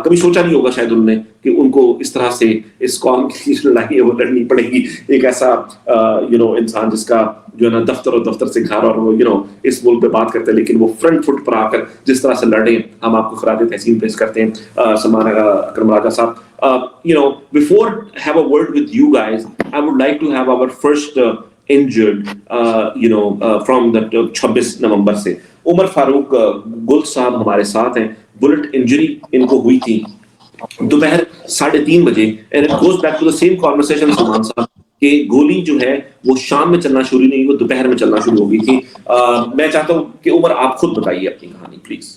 کبھی سوچا نہیں ہوگا شاید انہوں نے کہ ان کو اس طرح سے اس قوم کی لڑائی ہے وہ لڑنی پڑے گی. ایک ایسا انسان جس کا جو ہے نا دفتر اور دفتر سے گھر اور وہ اس ملک پہ بات کرتے ہیں, لیکن وہ فرنٹ فٹ پر آ کر جس طرح سے لڑے, ہم آپ کو خراج تحسین پیش کرتے ہیں. سلمان اکرم راجہ صاحب, before have a word with you guys, I would like to have our first injured from the 26 نومبر سے. عمر فاروق گل صاحب ہمارے ساتھ ہیں. بلٹ انجری ان کو ہوئی تھی دوپہر 3:30 بجے, and it goes back to the same conversation Salman صاحب کہ گولی جو ہے وہ شام میں چلنا شروع نہیں, وہ دوپہر میں چلنا شروع ہو گئی تھی. میں چاہتا ہوں کہ عمر آپ خود بتائیے اپنی کہانی پلیز.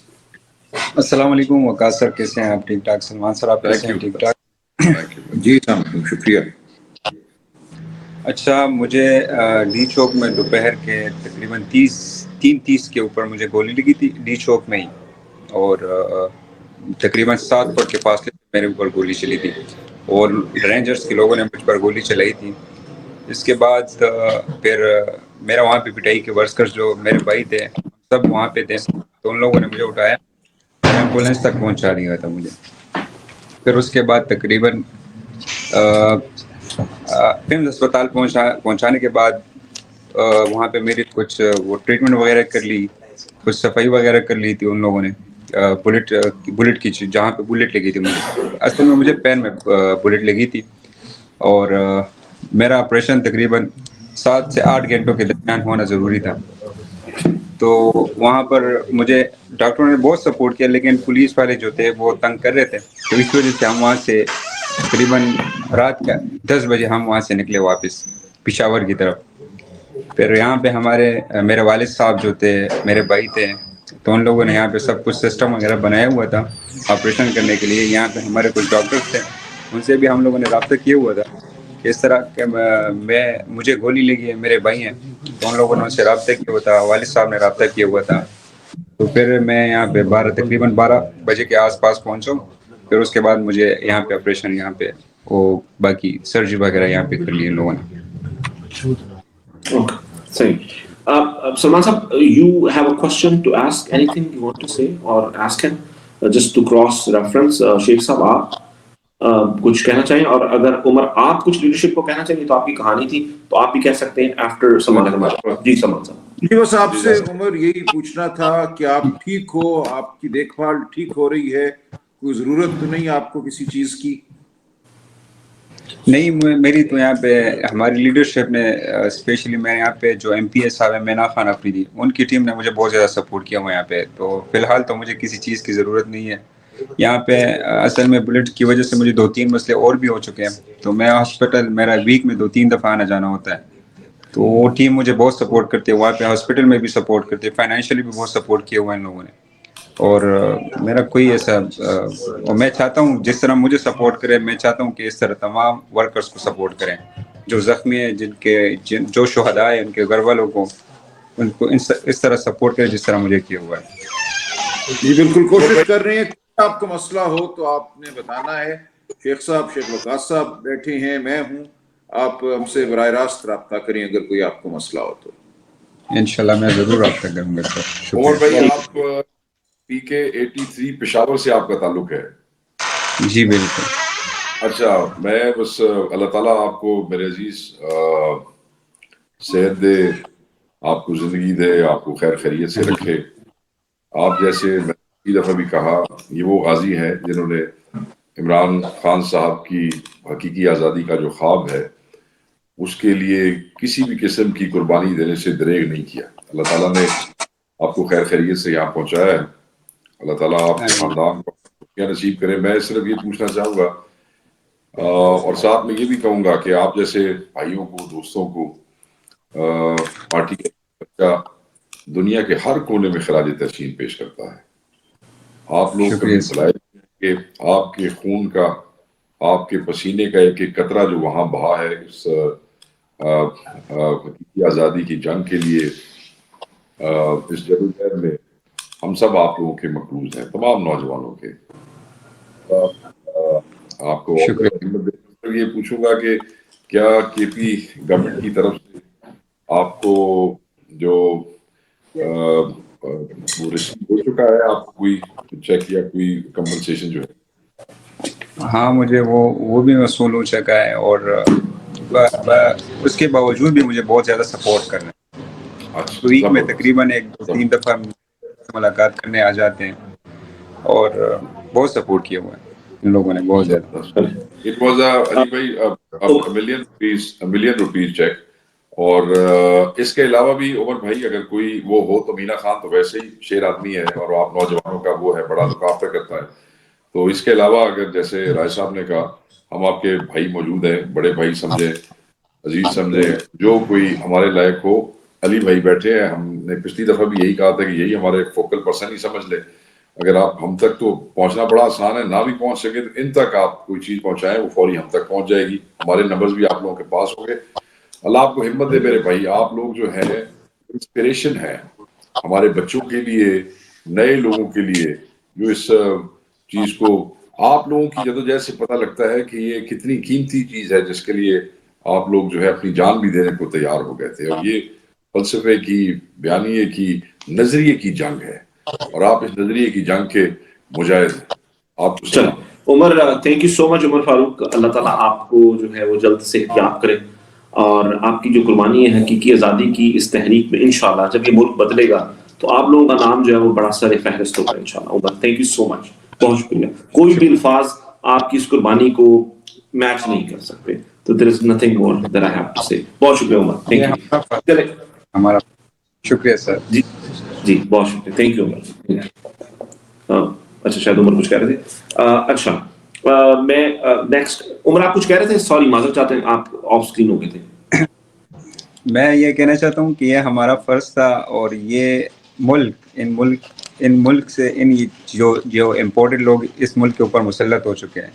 السلام علیکم وقاص سر, کیسے ہیں آپ؟ ٹھیک ٹھاک. سلمان سر آپ کیسے ہیں؟ ٹھیک ٹھاک. جی شکریہ. اچھا, مجھے ڈی چوک میں دوپہر کے تقریباً 3:30 کے اوپر مجھے گولی لگی تھی ڈی چوک میں ہی, اور تقریباً 7 فٹ کے فاصلے سے میرے اوپر گولی چلی تھی, اور رینجرز کے لوگوں نے مجھ پر گولی چلائی تھی. اس کے بعد پھر میرا وہاں پہ پٹائی کے ورکرز جو میرے بھائی تھے سب وہاں پہ تھے, تو ان لوگوں نے مجھے اٹھایا, ایمبولینس تک پہنچا دیا تھا مجھے. پھر اس کے بعد تقریباً فمز اسپتال پہنچانے کے بعد وہاں پہ میری کچھ وہ ٹریٹمنٹ وغیرہ کر لی, کچھ صفائی وغیرہ کر لی تھی ان لوگوں نے. بلٹ کی جہاں پہ بلٹ لگی تھی اصل میں مجھے پین میں بلٹ لگی تھی, اور میرا آپریشن تقریباً 7 سے 8 گھنٹوں کے درمیان ہونا ضروری تھا. تو وہاں پر مجھے ڈاکٹروں نے بہت سپورٹ کیا, لیکن پولیس والے جو تھے وہ تنگ کر رہے تھے, تو اس وجہ سے ہم وہاں سے تقریباً رات کا 10 بجے ہم وہاں سے نکلے واپس پشاور کی طرف. پھر یہاں پہ میرے والد صاحب جو تھے, میرے بھائی تھے, تو ان لوگوں نے یہاں پہ سب کچھ سسٹم وغیرہ بنایا ہوا تھا آپریشن کرنے کے لیے. یہاں پہ ہمارے کچھ ڈاکٹرز تھے, ان سے بھی ہم لوگوں نے رابطہ کیا ہوا تھا کہ اس طرح کہ مجھے گولی لگی ہے, میرے بھائی ہیں, تو ان لوگوں نے ان سے رابطہ کیا ہوا تھا, والد صاحب نے رابطہ کیا ہوا تھا. تو پھر میں یہاں پہ تقریباً 12 بجے کے آس پاس پہنچا. پھر اس کے بعد مجھے یہاں پہ آپریشن, یہاں پہ وہ باقی سرجری وغیرہ یہاں پہ کر لی ان لوگوں نے. صحیح. Salman Sahab, you have a question to ask, anything you want to say or ask him, just to cross reference. Sheikh Sahab, آپ کچھ کہنا چاہیں, اور اگر عمر آپ کچھ لیڈرشپ کو کہنا چاہیں, تو آپ کی کہانی تھی تو آپ بھی کہہ سکتے ہیں after سلمان صاحب. جی سلمان صاحب. جی بس آپ سے عمر یہی پوچھنا تھا کہ آپ ٹھیک ہو, آپ کی دیکھ بھال ٹھیک ہو رہی ہے, کوئی ضرورت تو نہیں آپ کو کسی چیز کی؟ نہیں, میری تو یہاں پہ ہماری لیڈرشپ نے اسپیشلی میں یہاں پہ جو ایم پی ایس صاحب ہیں مینا خان افریدی, ان کی ٹیم نے مجھے بہت زیادہ سپورٹ کیا ہوا یہاں پہ. تو فی الحال تو مجھے کسی چیز کی ضرورت نہیں ہے یہاں پہ. اصل میں بلٹ کی وجہ سے مجھے 2-3 مسئلے اور بھی ہو چکے ہیں, تو میں ہاسپٹل, میرا ویک میں 2-3 دفعہ آنا جانا ہوتا ہے. تو وہ ٹیم مجھے بہت سپورٹ کرتی ہے وہاں پہ, ہاسپٹل میں بھی سپورٹ کرتی ہے, فائنینشلی بھی بہت سپورٹ کیا ہوا ہے ان لوگوں نے. اور میرا کوئی ایسا, میں چاہتا ہوں جس طرح مجھے سپورٹ کرے, میں چاہتا ہوں کہ اس طرح تمام ورکرز کو سپورٹ کریں جو زخمی ہیں, جو شہداء ہیں, ان کے گھر والوں کو, ان کو اس طرح سپورٹ کریں جس طرح مجھے کیا ہوا ہے. جی بالکل کوشش کر رہے ہیں. آپ کو مسئلہ ہو تو آپ نے بتانا ہے. شیخ صاحب, شیخ وقاص صاحب بیٹھے ہیں, میں ہوں, آپ ہم سے براہ راست رابطہ کریں اگر کوئی آپ کو مسئلہ ہو تو. انشاءاللہ میں ضرور رابطہ کروں گا سر. عمر بھائی, شکریہ. آپ PK 83 پشاور سے آپ کا تعلق ہے؟ جی بالکل. اچھا, میں بس اللہ تعالیٰ آپ کو میرے عزیز صحت دے, آپ کو زندگی دے, آپ کو خیر خیریت سے رکھے. آپ جیسے میں نے دفعہ بھی کہا, یہ وہ غازی ہیں جنہوں نے عمران خان صاحب کی حقیقی آزادی کا جو خواب ہے اس کے لیے کسی بھی قسم کی قربانی دینے سے دریغ نہیں کیا. اللہ تعالیٰ نے آپ کو خیر خیریت سے یہاں پہنچایا ہے. اللہ تعالیٰ آپ کے خاندان کو کیا نصیب کرے. میں صرف یہ پوچھنا چاہوں گا اور ساتھ میں یہ بھی کہوں گا کہ آپ جیسے بھائیوں کو, دوستوں کو پارٹی کا بچہ دنیا کے ہر کونے میں خراج تحسین پیش کرتا ہے. آپ لوگ کبھی بلائے کہ آپ کے خون کا, آپ کے پسینے کا ایک ایک قطرہ جو وہاں بہا ہے اس حقیقی آزادی کی جنگ کے لیے, اس جدوجہد میں ہم سب آپ لوگوں کے مقروض ہیں, تمام نوجوانوں کے. آپ کو یہ پوچھوں گا کہ کیا KP گورنمنٹ کی طرف سے آپ کو جو وہ ریسیو ہو چکا ہے, آپ کو کوئی چیک یا کوئی کمپنسیشن جو ہے؟ ہاں مجھے وہ بھی موصول ہو چکا ہے، اور اس کے باوجود بھی مجھے بہت زیادہ سپورٹ کر رہے ہیں. اچھا ویک میں زبردست. تقریباً 2-3 دفعہ ملاقات کرنے آ جاتے ہیں، اور بہت سپورٹ کیا ہوا ہے ان لوگوں نے، بہت زیادہ. It was علی بھائی a million rupees check. اور اس کے علاوہ بھی عمر بھائی اگر کوئی وہ ہو تو مینا خان تو ویسے ہی شیر آدمی ہے، اور آپ نوجوانوں کا وہ ہے، بڑا لکافہ کرتا ہے. تو اس کے علاوہ اگر جیسے رائے صاحب نے کہا، ہم آپ کے بھائی موجود ہیں، بڑے بھائی سمجھے، عزیز سمجھے، جو کوئی ہمارے لائق ہو. علی بھائی بیٹھے ہیں، ہم نے پچھلی دفعہ بھی یہی کہا تھا کہ یہی ہمارے فوکل پرسن ہی سمجھ لے. اگر آپ ہم تک تو پہنچنا بڑا آسان ہے، نہ بھی پہنچ سکے تو ان تک آپ کوئی چیز پہنچائیں، وہ فوری ہم تک پہنچ جائے گی. ہمارے نمبرز بھی آپ لوگوں کے پاس ہوں گے. اللہ آپ کو ہمت دے میرے بھائی. آپ لوگ جو ہیں انسپریشن ہے ہمارے بچوں کے لیے، نئے لوگوں کے لیے، جو اس چیز کو آپ لوگوں کی جدوجہد سے پتہ لگتا ہے کہ یہ کتنی قیمتی چیز ہے، جس کے لیے آپ لوگ جو ہے اپنی جان بھی دینے کو تیار ہو گئے تھے. اور یہ فلسفے کی، بیانیے کی، نظریے کی جنگ ہے، اور آپ اس نظریے کی جنگ کے مجاہد ہیں. آپ کو چلیں سلام. عمر، تھینک یو سو مچ عمر فاروق. اللہ تعالیٰ آپ کو جو ہے وہ جلد صحت یاب کرے، اور آپ کی جو قربانی ہے حقیقی آزادی کی اس تحریک میں، انشاءاللہ جب یہ ملک بدلے گا تو آپ لوگوں کا نام جو ہے وہ بڑا سر فہرست ہوگا انشاءاللہ. عمر تھینک یو سو مچ، بہت شکریہ. کوئی بھی الفاظ آپ کی اس قربانی کو میچ نہیں کر سکتے. تو there is nothing more that I have to say. بہت شکریہ عمر، یہ تھینک یو. چلے ہمارا شکریہ سر. جی جی بہت شکریہ، تھینک یو عمر. اچھا شاید عمر کچھ کہہ رہے تھے. اچھا میں نیکسٹ عمر آپ کچھ کہہ رہے تھے؟ سوری معذرت چاہتے ہیں، آپ آف اسکرین ہو گئے تھے. میں یہ کہنا چاہتا ہوں کہ یہ ہمارا فرض تھا، اور یہ ان ملک سے جو امپورٹڈ لوگ اس ملک کے اوپر مسلط ہو چکے ہیں،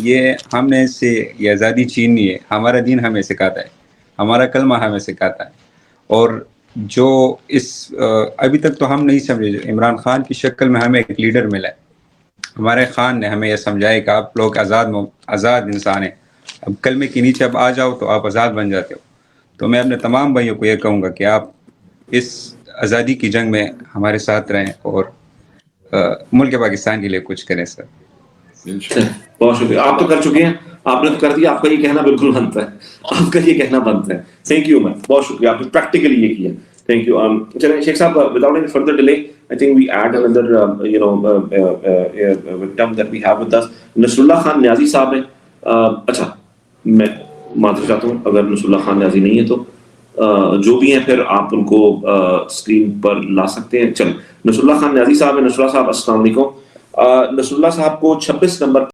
یہ ہم نے سے یہ آزادی چھیننی ہے. ہمارا دین ہمیں سکھاتا ہے، ہمارا کلمہ ہمیں سکھاتا ہے. اور جو ابھی تک تو ہم نہیں سمجھے، عمران خان کی شکل میں ہمیں ایک لیڈر ملا ہے. ہمارے خان نے ہمیں یہ سمجھایا کہ آپ لوگ آزاد انسان ہیں، اب کلمے کے نیچے اب آ جاؤ تو آپ آزاد بن جاتے ہو. تو میں اپنے تمام بھائیوں کو یہ کہوں گا کہ آپ اس آزادی کی جنگ میں ہمارے ساتھ رہیں، اور ملک پاکستان کے لیے کچھ کریں سر. بہت شکریہ. آپ تو کر چکے ہیں، آپ نے تو کر دیا. آپ کا یہ کہنا بالکل بنتا ہے، آپ کا یہ کہنا بنتا ہے. تھینک یو میم، بہت شکریہ. آپ نے پریکٹیکلی یہ کیا. Thank you. چلیں شیخ صاحب، without any further delay I think we add another term that we have with us. نصر اللہ خان نیازی صاحب ہیں. اچھا میں معذرت چاہتا ہوں اگر نصر اللہ خان نیازی نہیں ہے تو جو بھی ہیں پھر آپ ان کو اسکرین پر لا سکتے ہیں. چلیں نصر اللہ خان نیازی صاحب ہیں. نصر اللہ صاحب السلام علیکم. نصر اللہ صاحب کو 26 نمبر